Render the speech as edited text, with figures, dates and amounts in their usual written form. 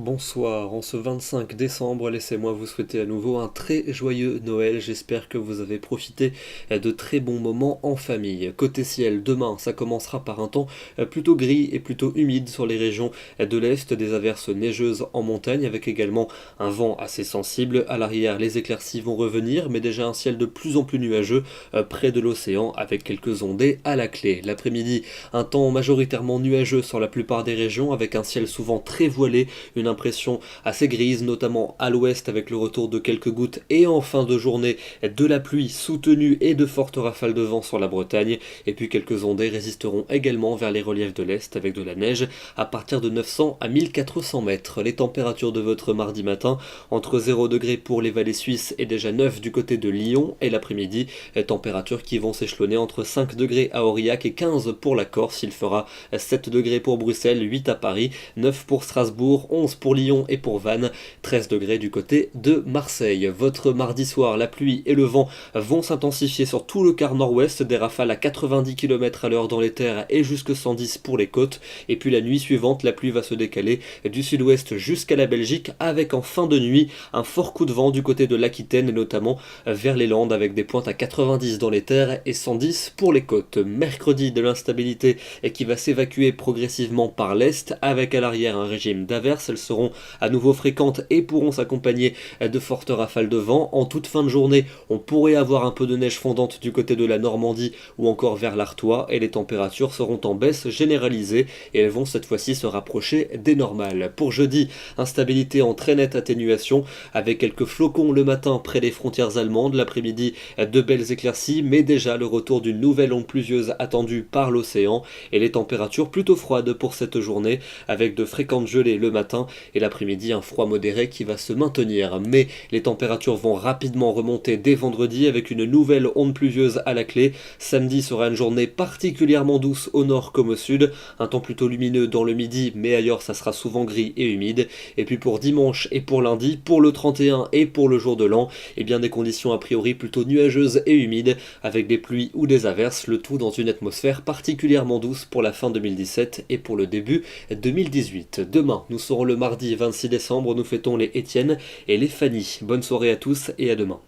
Bonsoir, en ce 25 décembre, laissez-moi vous souhaiter à nouveau un très joyeux Noël. J'espère que vous avez profité de très bons moments en famille. Côté ciel, demain, ça commencera par un temps plutôt gris et plutôt humide sur les régions de l'Est, des averses neigeuses en montagne avec également un vent assez sensible. À l'arrière, les éclaircies vont revenir, mais déjà un ciel de plus en plus nuageux près de l'océan avec quelques ondées à la clé. L'après-midi, un temps majoritairement nuageux sur la plupart des régions avec un ciel souvent très voilé, une impression assez grise, notamment à l'ouest avec le retour de quelques gouttes et en fin de journée de la pluie soutenue et de fortes rafales de vent sur la Bretagne. Et puis quelques ondées résisteront également vers les reliefs de l'Est avec de la neige à partir de 900 à 1400 mètres. Les températures de votre mardi matin, entre 0 degrés pour les vallées suisses et déjà 9 du côté de Lyon, et l'après-midi, températures qui vont s'échelonner entre 5 degrés à Aurillac et 15 pour la Corse. Il fera 7 degrés pour Bruxelles, 8 à Paris, 9 pour Strasbourg, 11 pour Lyon et pour Vannes, 13 degrés du côté de Marseille. Votre mardi soir, la pluie et le vent vont s'intensifier sur tout le quart nord-ouest, des rafales à 90 km à l'heure dans les terres et jusque 110 pour les côtes. Et puis la nuit suivante, la pluie va se décaler du sud-ouest jusqu'à la Belgique avec en fin de nuit un fort coup de vent du côté de l'Aquitaine et notamment vers les Landes avec des pointes à 90 dans les terres et 110 pour les côtes. Mercredi, de l'instabilité et qui va s'évacuer progressivement par l'est avec à l'arrière un régime d'averses. Elles seront à nouveau fréquentes et pourront s'accompagner de fortes rafales de vent. En toute fin de journée, on pourrait avoir un peu de neige fondante du côté de la Normandie ou encore vers l'Artois et les températures seront en baisse généralisée et elles vont cette fois-ci se rapprocher des normales. Pour jeudi, instabilité en très nette atténuation avec quelques flocons le matin près des frontières allemandes, l'après-midi de belles éclaircies mais déjà le retour d'une nouvelle onde pluvieuse attendue par l'océan et les températures plutôt froides pour cette journée avec de fréquentes gelées le matin et l'après-midi un froid modéré qui va se maintenir. Mais les températures vont rapidement remonter dès vendredi avec une nouvelle onde pluvieuse à la clé. Samedi sera une journée particulièrement douce au nord comme au sud, un temps plutôt lumineux dans le midi mais ailleurs ça sera souvent gris et humide. Et puis pour dimanche et pour lundi, pour le 31 et pour le jour de l'an, et bien des conditions a priori plutôt nuageuses et humides avec des pluies ou des averses, le tout dans une atmosphère particulièrement douce pour la fin 2017 et pour le début 2018. Demain, nous serons le mardi 26 décembre, nous fêtons les Étienne et les Fanny. Bonne soirée à tous et à demain.